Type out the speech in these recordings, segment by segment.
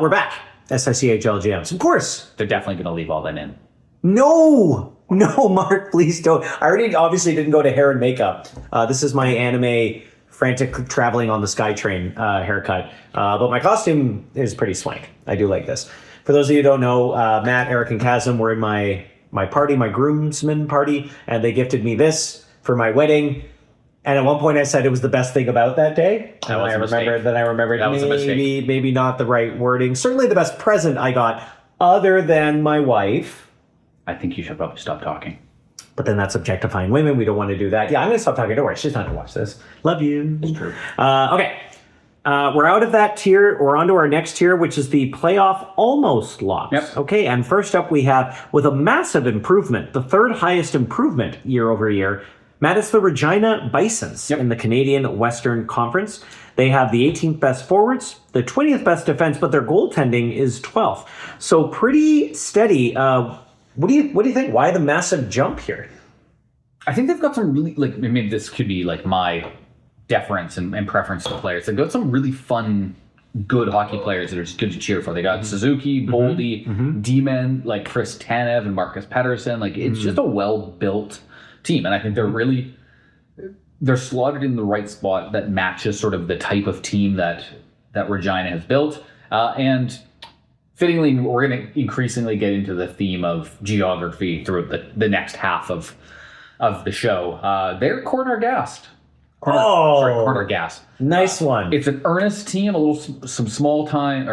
We're back. SICHL GMs. Of course. They're definitely going to leave all that in. No, Mark, please don't. I already obviously didn't go to hair and makeup. This is my anime frantic traveling on the SkyTrain haircut. But my costume is pretty swank. I do like this. For those of you who don't know, Matt, Eric, and Chasm were in my party, my groomsmen party, and they gifted me this for my wedding. And at one point I said it was the best thing about that day. That was a mistake. I remembered maybe not the right wording. Certainly the best present I got other than my wife. I think you should probably stop talking. But then that's objectifying women. We don't want to do that. Yeah, I'm going to stop talking. Don't worry. She's not going to watch this. Love you. It's true. Okay. We're out of that tier. We're on to our next tier, which is the playoff almost locks. Yep. Okay, and first up we have, with a massive improvement, the third highest improvement year over year, Matt, it's the Regina Bisons in the Canadian Western Conference. They have the 18th best forwards, the 20th best defense, but their goaltending is 12th. So pretty steady. What do you think? Why the massive jump here? I think they've got some really, this could be like my deference and preference to players. They've got some really fun, good hockey players that are just good to cheer for. They got Suzuki, Boldy, D-men like Chris Tanev and Marcus Pettersson. It's just a well-built team. And I think they're slotted in the right spot that matches sort of the type of team that Regina has built. And fittingly, we're going to increasingly get into the theme of geography through the next half of the show. They're corner-gassed. Corner-gassed. Nice one. It's an earnest team, some small town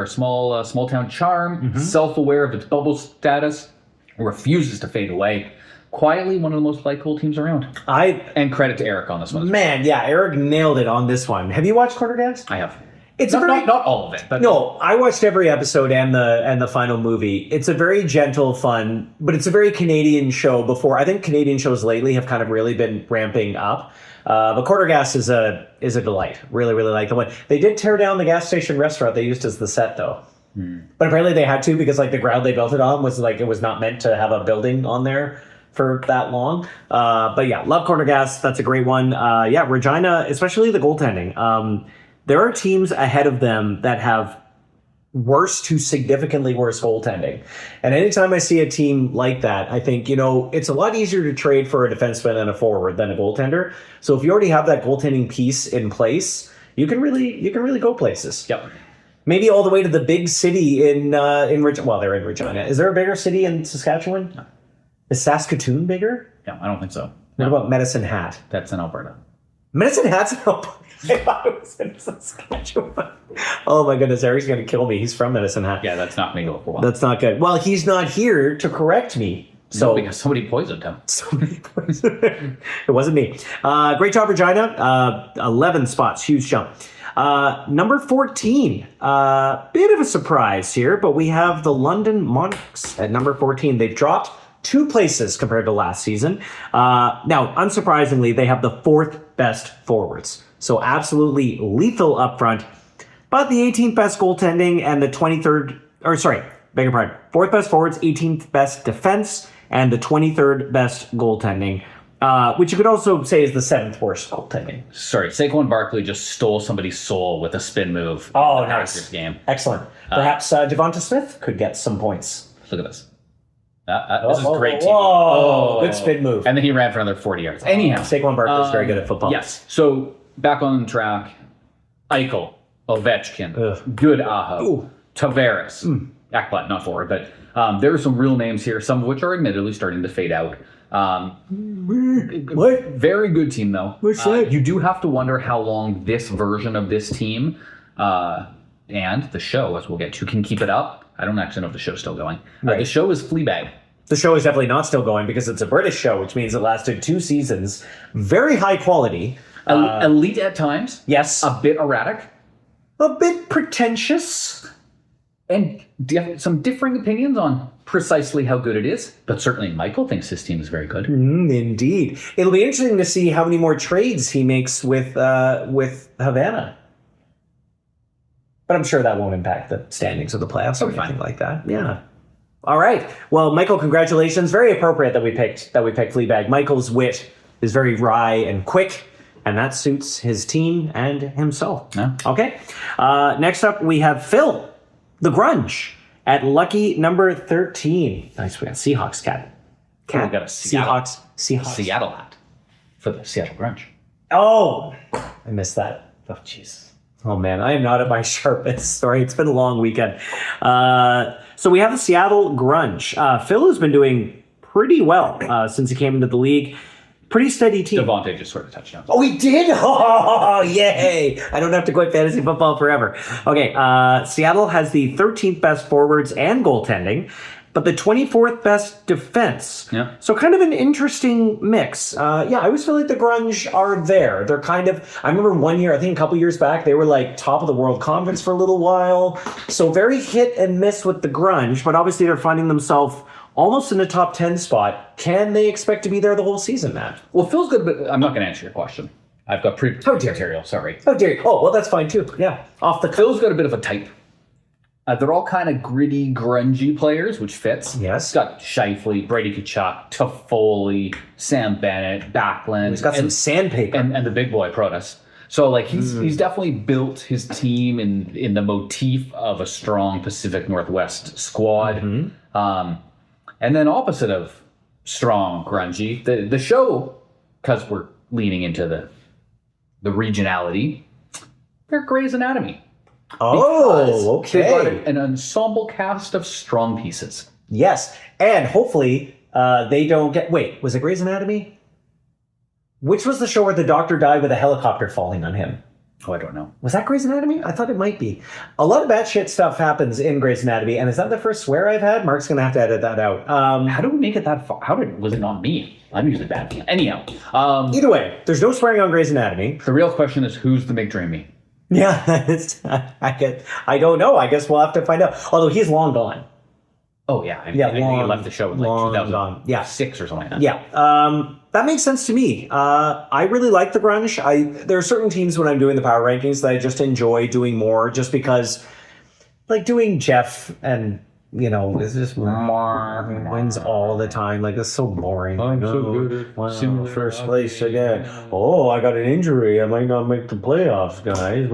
charm, self-aware of its bubble status, refuses to fade away. Quietly, one of the most likable teams around. And credit to Eric on this one. Man, yeah, Eric nailed it on this one. Have you watched Corner-gassed? I have. It's not all of it, but no. I watched every episode and the final movie. It's a very gentle, fun, but it's a very Canadian show. I think Canadian shows lately have kind of really been ramping up. But Corner-gassed is a delight. Really, really like the one. They did tear down the gas station restaurant they used as the set, though. But apparently they had to because the ground they built it on was it was not meant to have a building on there for that long. But yeah, love Corner-gassed. That's a great one. Regina, especially the goaltending. There are teams ahead of them that have worse to significantly worse goaltending. And anytime I see a team like that, I think, it's a lot easier to trade for a defenseman and a forward than a goaltender. So if you already have that goaltending piece in place, you can really go places. Yep. Maybe all the way to the big city in Regina. Well, they're in Regina. Is there a bigger city in Saskatchewan? No. Is Saskatoon bigger? No, I don't think so. What about Medicine Hat? That's in Alberta. Medicine Hat's in Alberta. I thought it was in Saskatchewan. Oh my goodness, Eric's going to kill me. He's from Medicine Hat. Yeah, that's not going to go for a while. That's not good. Well, he's not here to correct me. So because somebody poisoned him. It wasn't me. Great job, Regina. 11 spots, huge jump. Number 14, bit of a surprise here, but we have the London Monarchs at number 14. They've dropped 2 places compared to last season. Now, unsurprisingly, they have the 4th best forwards. So absolutely lethal up front. But the 18th best goaltending and the 4th best forwards, 18th best defense, and the 23rd best goaltending. Which you could also say is the 7th worst goaltending. Sorry, Saquon Barkley just stole somebody's soul with a spin move. Oh, in the nice. Packers game. Excellent. Perhaps Devonta Smith could get some points. Look at this. This is great TV. Oh, good spin move. And then he ran for another 40 yards. Anyhow. Saquon Barkley is very good at football. Yes. So, back on track. Eichel, Ovechkin, Good Aho, Tavares, Ekblad, not forward, but there are some real names here, some of which are admittedly starting to fade out. What? Very good team, though. What's that? You do have to wonder how long this version of this team and the show, as we'll get to, can keep it up. I don't actually know if the show's still going. Right. The show is Fleabag. The show is definitely not still going because it's a British show, which means it lasted 2 seasons. Very high quality. Elite at times. Yes. A bit erratic. A bit pretentious. And some differing opinions on precisely how good it is. But certainly Michael thinks his team is very good. Indeed. It'll be interesting to see how many more trades he makes with Havana. But I'm sure that won't impact the standings of the playoffs or anything like that. Yeah. All right. Well, Michael, congratulations. Very appropriate that we picked Fleabag. Michael's wit is very wry and quick, and that suits his team and himself. Yeah. Okay. Next up, we have Phil. The Grunge at lucky number 13. Nice, we got Seahawks cat. We got a Seattle. Seahawks. Seattle hat for the Seattle Grunge. Oh, I missed that. Oh, jeez. Oh, man, I am not at my sharpest. Sorry, it's been a long weekend. So we have the Seattle Grunge. Phil has been doing pretty well since he came into the league. Pretty steady team. Devontae just scored a touchdown. Oh, he did? Oh, yay. I don't have to quit fantasy football forever. Okay, Seattle has the 13th best forwards and goaltending, but the 24th best defense. Yeah. So kind of an interesting mix. I always feel like the Grunge are there. They're kind of, I remember one year, I think a couple years back, they were like top of the World Conference for a little while. So very hit and miss with the Grunge, but obviously they're finding themselves almost in a top 10 spot. Can they expect to be there the whole season, Matt? Well, Phil's good, but I'm not going to answer your question. I've got material, sorry. Oh, dear. Oh, well, that's fine too. Yeah. Off the Phil's got a bit of a type. They're all kind of gritty, grungy players, which fits. Yes. He's got Scheifele, Brady Tkachuk, Toffoli, Sam Bennett, Backlund. He's got some sandpaper. And the big boy, Protas. So, like, he's definitely built his team in the motif of a strong Pacific Northwest squad. And then opposite of strong, grungy, the show, because we're leaning into the regionality, they're Grey's Anatomy. Oh, They've got okay. an ensemble cast of strong pieces. Yes. And hopefully they don't get... Wait, was it Grey's Anatomy? Which was the show where the doctor died with a helicopter falling on him? Oh, I don't know. Was that Grey's Anatomy? I thought it might be. A lot of batshit stuff happens in Grey's Anatomy, and is that the first swear I've had? Mark's going to have to edit that out. How do we make it that far? Was it not me? I'm usually bad. Anyhow. Either way, there's no swearing on Grey's Anatomy. The real question is, who's the McDreamy? Yeah, I don't know. I guess we'll have to find out. Although he's long gone. Oh, yeah. I Yeah, think he left the show in like long 2006 gone. or something like that. Yeah, that makes sense to me. I really like the Grunge. There are certain teams when I'm doing the power rankings that I just enjoy doing more, just because, like doing Jeff and it's just wins all the time. Like it's so boring. I'm so good at Wow, first place again. Oh, I got an injury. I might not make the playoffs, guys.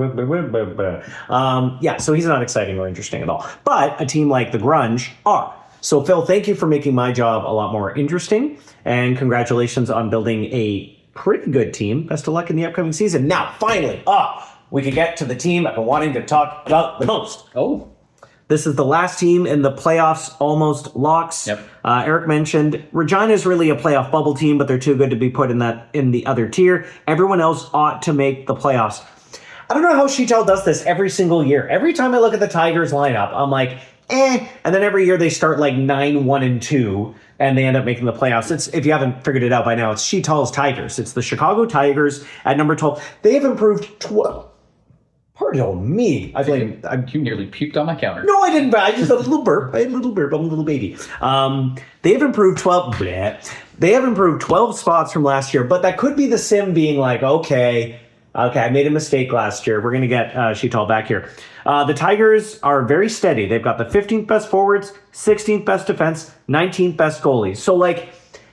So he's not exciting or interesting at all. But a team like the Grunge are. So Phil, thank you for making my job a lot more interesting, and congratulations on building a pretty good team. Best of luck in the upcoming season. Now, finally, we can get to the team I've been wanting to talk about the most. Oh. This is the last team in the playoffs, almost locks. Yep. Eric mentioned Regina's really a playoff bubble team, but they're too good to be put in the other tier. Everyone else ought to make the playoffs. I don't know how Sheetal does this every single year. Every time I look at the Tigers lineup, I'm like, and then every year they start like 9-1-2, and they end up making the playoffs. It's, if you haven't figured it out by now, it's Sheetal's Tigers. It's the Chicago Tigers at number 12. They have improved 12. Pardon me. You nearly puked on my counter. No, I didn't. I just had a little burp. I'm a little baby. They have improved 12. Bleh. They have improved 12 spots from last year, but that could be the sim being like, okay, I made a mistake last year. We're going to get Sheetal back here. The Tigers are very steady. They've got the 15th best forwards, 16th best defense, 19th best goalies. So, like,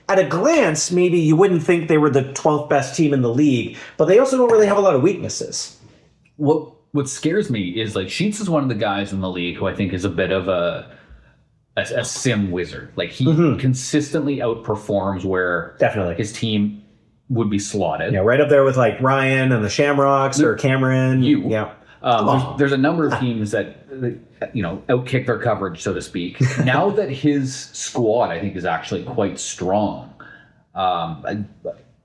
at a glance, maybe you wouldn't think they were the 12th best team in the league, but they also don't really have a lot of weaknesses. What scares me is like Sheets is one of the guys in the league who I think is a bit of a sim wizard. Like he consistently outperforms where Definitely his team would be slotted. Yeah, right up there with like Ryan and the Shamrocks or Cameron. Yeah. There's a number of teams that outkick their coverage, so to speak. Now that his squad, I think, is actually quite strong.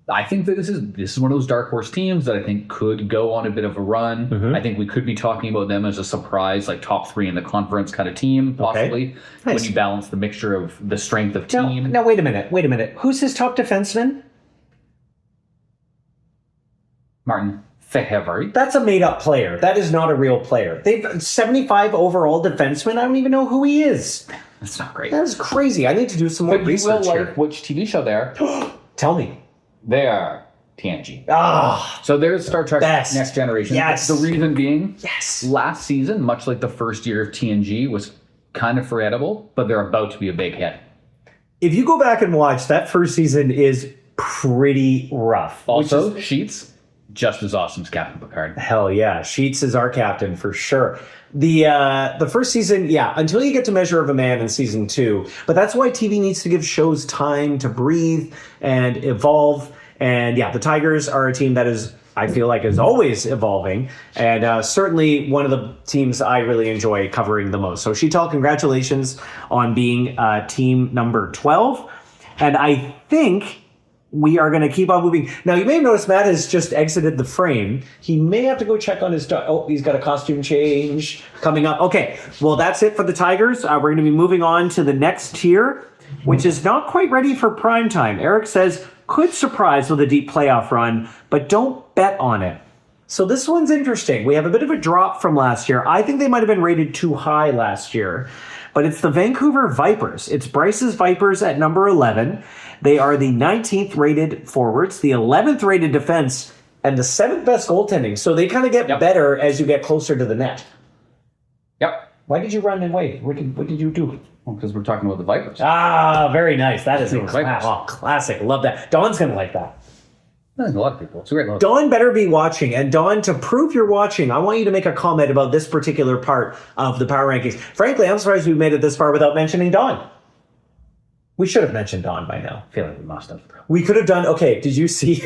I think that this is one of those dark horse teams that I think could go on a bit of a run. I think we could be talking about them as a surprise, like top 3 in the conference kind of team, possibly, when you balance the mixture of the strength of team. Now, wait a minute. Who's his top defenseman? Martin Fehervary. That's a made-up player. That is not a real player. They've 75 overall defenseman. I don't even know who he is. That's not great. That is crazy. I need to do some more But you research will here. like which TV show they are. Tell me. They are TNG. Ah, So there's Star Trek best. Next Generation. Yes. The reason being, yes. last season, much like the first year of TNG, was kind of forgettable, but they're about to be a big hit. If you go back and watch, that first season is pretty rough. Also, Sheets, just as awesome as Captain Picard. Hell yeah, Sheets is our captain for sure. The first season, yeah, until you get to Measure of a Man in season 2. But that's why TV needs to give shows time to breathe and evolve. And yeah, the Tigers are a team that is, I feel like, is always evolving, and certainly one of the teams I really enjoy covering the most. So Sheetal, congratulations on being team number 12. And I think we are going to keep on moving. Now, you may have noticed Matt has just exited the frame. He may have to go check on his dog. Oh, he's got a costume change coming up. Okay, well, that's it for the Tigers. We're going to be moving on to the next tier, which is not quite ready for prime time. Eric says, could surprise with a deep playoff run, but don't bet on it. So this one's interesting. We have a bit of a drop from last year. I think they might have been rated too high last year, but it's the Vancouver Vipers. It's Bryce's Vipers at number 11. They are the 19th rated forwards, the 11th rated defense, and the 7th best goaltending. So they kind of get better as you get closer to the net. Yep. Why did you run away? What did you do? Because we're talking about the Vipers. Ah, very nice. That is a Vipers. classic. Love that. Dawn's going to like that. I think a lot of people. It's a great look. Dawn better be watching. And Dawn, to prove you're watching, I want you to make a comment about this particular part of the power rankings. Frankly, I'm surprised we made it this far without mentioning Dawn. We should have mentioned Dawn by now. I feel like we must have. We could have done, okay, did you see,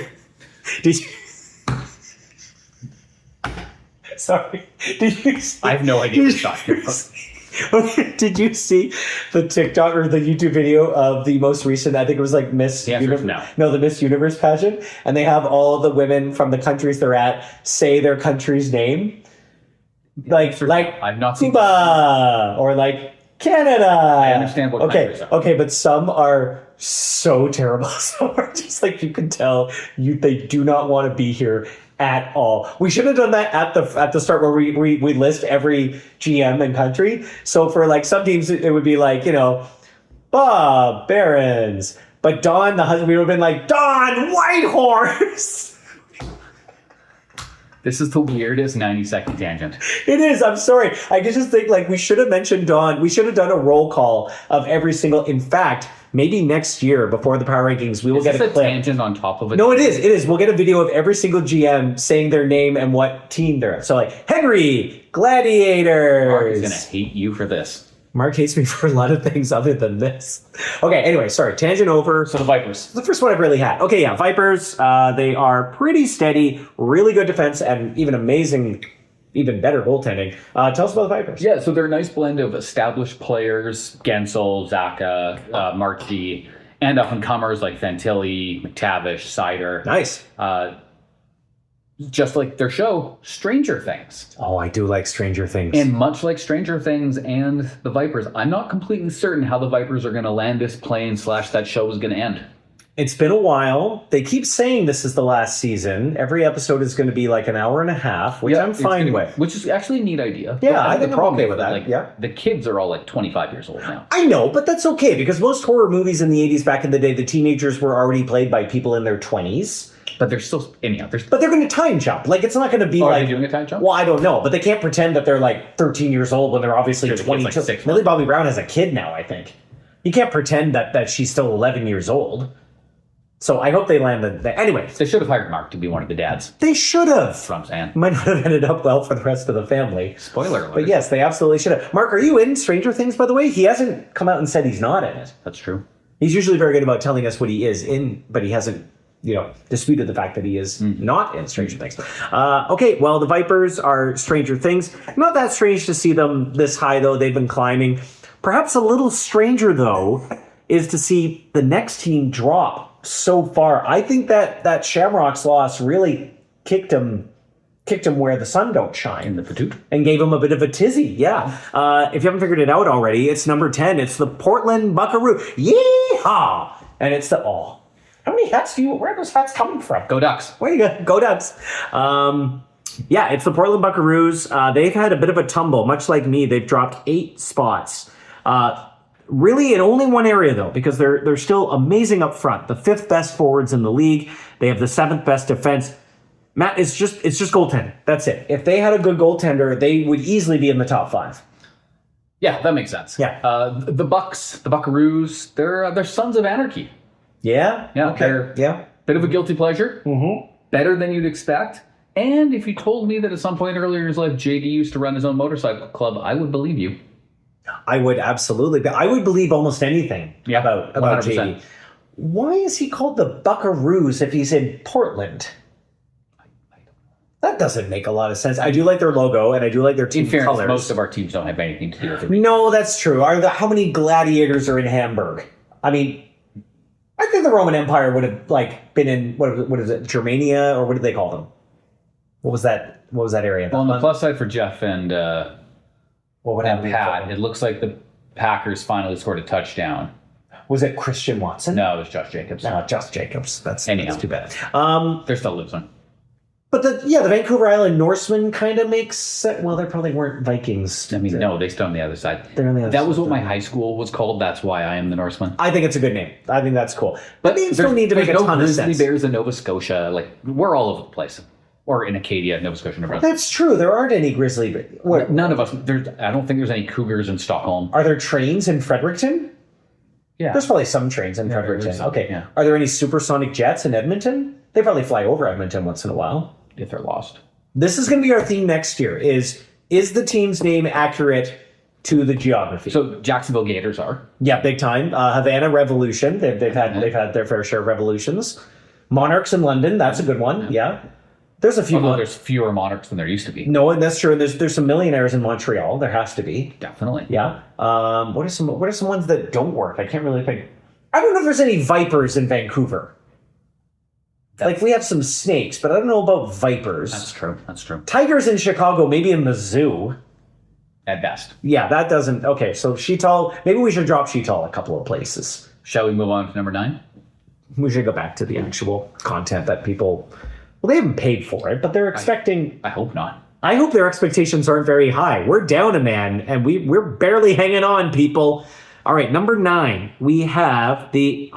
sorry, did you see? I have no idea what you're talking about. Okay, did you see the TikTok or the YouTube video of the most recent, I think it was like Miss Universe? No, the Miss Universe pageant, and they have all of the women from the countries they're at say their country's name? Like I've not seen Cuba, or like Canada. I understand what countries are. Okay, but some are so terrible. Some are just like, you can tell they do not want to be here at all. We should have done that at the start where we list every GM and country. So for like some teams it would be like, Bob Barons, but Don the husband, we would have been like Don Whitehorse. This is the weirdest 90-second tangent. It is. I'm sorry. I just think like we should have mentioned Dawn. We should have done a roll call of every single. In fact, maybe next year before the power rankings, we will get a clip. Tangent on top of it. No, it is. It is. We'll get a video of every single GM saying their name and what team they're at. So like Henry, Gladiators. Mark is gonna hate you for this. Mark hates me for a lot of things other than this. Okay, anyway, sorry. Tangent over. So the Vipers. The first one I've really had. Okay, yeah, Vipers. They are pretty steady, really good defense, and even amazing, even better goaltending. Tell us about the Vipers. Yeah, so they're a nice blend of established players, Gensel, Zaka, Markey, and up-and-comers like Fantilli, McTavish, Sider. Nice. Just like their show, Stranger Things. Oh, I do like Stranger Things. And much like Stranger Things and the Vipers, I'm not completely certain how the Vipers are going to land this plane / that show is going to end. It's been a while. They keep saying this is the last season. Every episode is going to be like an hour and a half, which I'm fine with. Which is actually a neat idea. Yeah, I think I'm okay with that. Yeah. The kids are all like 25 years old now. I know, but that's okay because most horror movies in the 80s back in the day, the teenagers were already played by people in their 20s. But they're still, anyhow. But they're going to time jump. Like, it's not going to be like... Are they doing a time jump? Well, I don't know. But they can't pretend that they're like 13 years old when they're obviously 22. Like Millie Bobby Brown has a kid now, I think. You can't pretend that she's still 11 years old. So I hope they land the... Anyway. They should have hired Mark to be one of the dads. They should have. That's what I'm saying. Might not have ended up well for the rest of the family. Spoiler alert. But yes, they absolutely should have. Mark, are you in Stranger Things, by the way? He hasn't come out and said he's not in it. That's true. He's usually very good about telling us what he is in, but he hasn't, disputed the fact that he is not in Stranger Things. Okay, well, the Vipers are Stranger Things. Not that strange to see them this high, though. They've been climbing. Perhaps a little stranger, though, is to see the next team drop so far. I think that Shamrocks loss really kicked him where the sun don't shine. In the patoot. And gave him a bit of a tizzy, yeah. If you haven't figured it out already, it's number 10. It's the Portland Buckaroo. Yeehaw! And it's the... How many hats where are those hats coming from? Go Ducks. Where you go? Go Ducks. Yeah, it's the Portland Buckaroos. They've had a bit of a tumble. Much like me, they've dropped 8 spots. Really in only one area, though, because they're still amazing up front. The 5th best forwards in the league. They have the 7th best defense. Matt, it's just goaltending. That's it. If they had a good goaltender, they would easily be in the top 5. Yeah, that makes sense. Yeah. The Bucks, the Buckaroos, they're sons of anarchy. Yeah? Yeah, Okay. they're yeah. bit of a guilty pleasure. Mm-hmm. better than you'd expect. And if you told me that at some point earlier in his life, JD used to run his own motorcycle club, I would believe you. I would absolutely. I would believe almost anything about 100%. JD. Why is he called the Buckaroos if he's in Portland? That doesn't make a lot of sense. I do like their logo, and I do like their team In fairness, colors. most of our teams don't have anything to do with it. No, that's true. How many gladiators are in Hamburg? I mean, I think the Roman Empire would have been in what is it, Germania, or what did they call them? What was that? What was that area? Well, on the plus side for Jeff and what would happen? Pat, it looks like the Packers finally scored a touchdown. Was it Christian Watson? No, it was Josh Jacobs. No, just Jacobs. That's too bad. They're still losing. But the Vancouver Island Norsemen kind of makes sense. Well, they probably weren't Vikings. I mean, no, they stood on the other side. They're on the other That was side. what my high school was called. That's why I am the Norseman. I think it's a good name. I think that's cool. But names don't need to make a no ton of Grizzly sense. Bears in Nova Scotia. Like, we're all over the place. Or in Acadia, Nova Scotia, Nebraska. That's true. There aren't any grizzly bears. What, None of us. I don't think there's any cougars in Stockholm. are there trains in Fredericton? Yeah. There's probably some trains in there's Fredericton. some, Okay. yeah. Are there any supersonic jets in Edmonton? They probably fly over Edmonton once in a while. If they're lost. This is going to be our theme next year. Is the team's name accurate to the geography? So Jacksonville Gators are. Yeah, big time. Havana Revolution. They've had their fair share of revolutions. Monarchs in London. That's a good one. Yeah. There's a few. Although there's fewer monarchs than there used to be. No, and that's true. And there's some millionaires in Montreal. There has to be. Definitely. Yeah. What are some ones that don't work? I can't really think. I don't know if there's any vipers in Vancouver. Like, we have some snakes, but I don't know about vipers. That's true. That's true. Tigers in Chicago, maybe in the zoo. At best. Yeah, that doesn't. Okay, so Sheetal. Maybe we should drop Sheetal a couple of places. Shall we move on to number 9? We should go back to the actual content that people. Well, they haven't paid for it, but they're expecting. I hope not. I hope their expectations aren't very high. We're down a man, and we're barely hanging on, people. All right, number 9. We have the.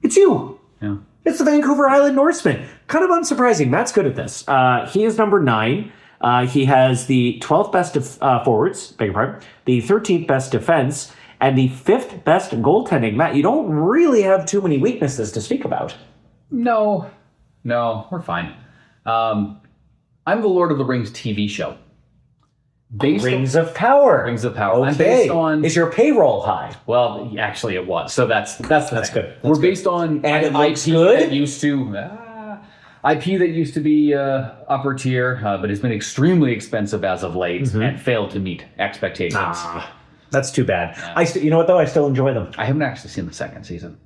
It's you. Yeah. It's the Vancouver Island Norseman. Kind of unsurprising. Matt's good at this. He is number 9. He has the 12th best forwards, beg your pardon, the 13th best defense, and the 5th best goaltending. Matt, you don't really have too many weaknesses to speak about. No, we're fine. I'm the Lord of the Rings TV show. Rings of Power. Rings of Power. Okay. I'm based on. Is your payroll high? Well, actually, it was. So that's good. We're That's based on And it IP looks good? that used to IP that used to be upper tier, but has been extremely expensive as of late and failed to meet expectations. That's too bad. You know what, though? I still enjoy them. I haven't actually seen the second season.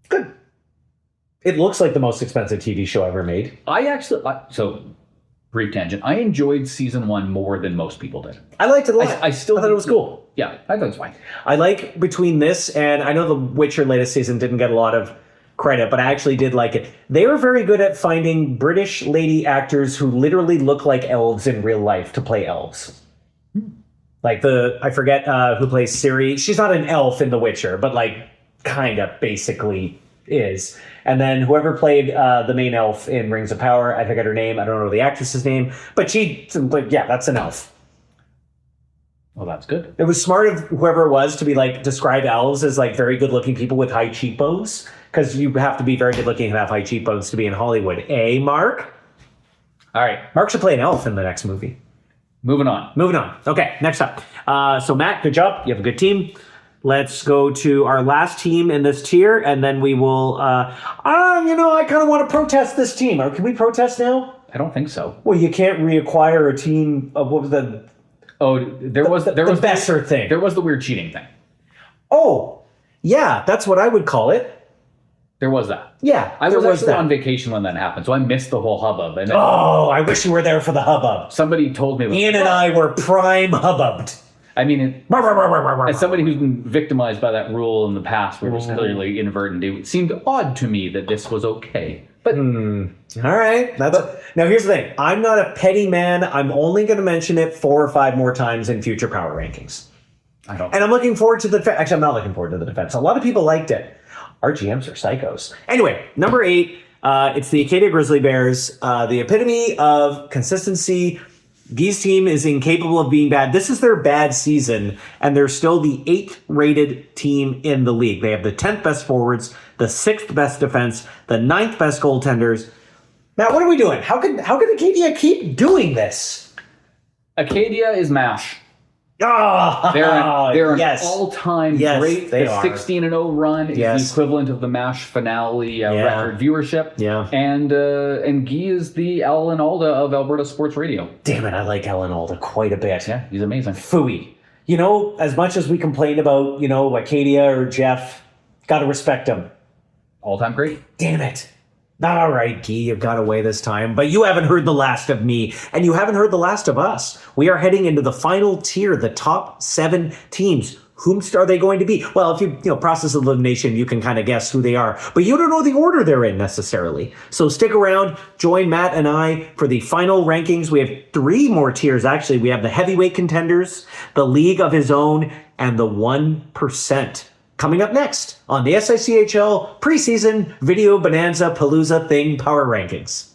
Good. It looks like the most expensive TV show ever made. So brief tangent. I enjoyed season 1 more than most people did. I liked it a lot. I still I thought it was cool. Yeah, I thought it was fine. I like between this and I know the Witcher latest season didn't get a lot of credit, but I actually did like it. They were very good at finding British lady actors who literally look like elves in real life to play elves. Like I forget who plays Ciri. She's not an elf in The Witcher, but like kind of basically is. And then whoever played the main elf in Rings of Power, I forget her name. I don't know the actress's name, but that's an elf. Well, that's good. It was smart of whoever it was to be like describe elves as like very good looking people with high cheekbones, because you have to be very good looking and have high cheekbones to be in Hollywood. Mark? All right, Mark should play an elf in the next movie. moving on. Moving on. Okay, next up. So Matt, good job. You have a good team. Let's go to our last team in this tier, and then we will. I kind of want to protest this team. Or can we protest now? I don't think so. Well, you can't reacquire a team of what was the The Besser thing. There was the weird cheating thing. Oh, yeah, that's what I would call it. There was that. Yeah, I there was actually that. on vacation when that happened, so I missed the whole hubbub. And then Oh, I wish you were there for the hubbub. somebody told me. Ian and I were prime hubbubbed. I mean, as somebody who's been victimized by that rule in the past, where it was clearly inadvertent, it seemed odd to me that this was okay. But All right. Now, here's the thing. I'm not a petty man. I'm only going to mention it 4 or 5 more times in future power rankings. I don't. And I'm looking forward to the defense. Actually, I'm not looking forward to the defense. A lot of people liked it. Our GMs are psychos. Anyway, number 8, it's the Acadia Grizzly Bears, the epitome of consistency. Guy's team is incapable of being bad. This is their bad season, and they're still the 8th rated team in the league. They have the 10th best forwards, the 6th best defense, the 9th best goaltenders. Matt, what are we doing? How can Acadia keep doing this? Acadia is MASH. Oh, They're an yes. all-time Yes, great. they The are. 16-0 run is Yes. the equivalent of the MASH finale Yeah. record viewership. Yeah. And Guy is the Alan Alda of Alberta Sports Radio. Damn it, I like Alan Alda quite a bit. Yeah, he's amazing. Phooey. You know, as much as we complain about, Acadia or Jeff, gotta respect him. All-time great. Damn it. All right, Guy, you got away this time, but you haven't heard the last of me, and you haven't heard the last of us. We are heading into the final tier, the top 7 teams. Whomst are they going to be? Well, if you process elimination, you can kind of guess who they are, but you don't know the order they're in necessarily. So stick around, join Matt and I for the final rankings. We have 3 more tiers, actually. We have the heavyweight contenders, the League of His Own, and the 1%. Coming up next on the SICHL preseason Video Bonanza Palooza Thing Power Rankings.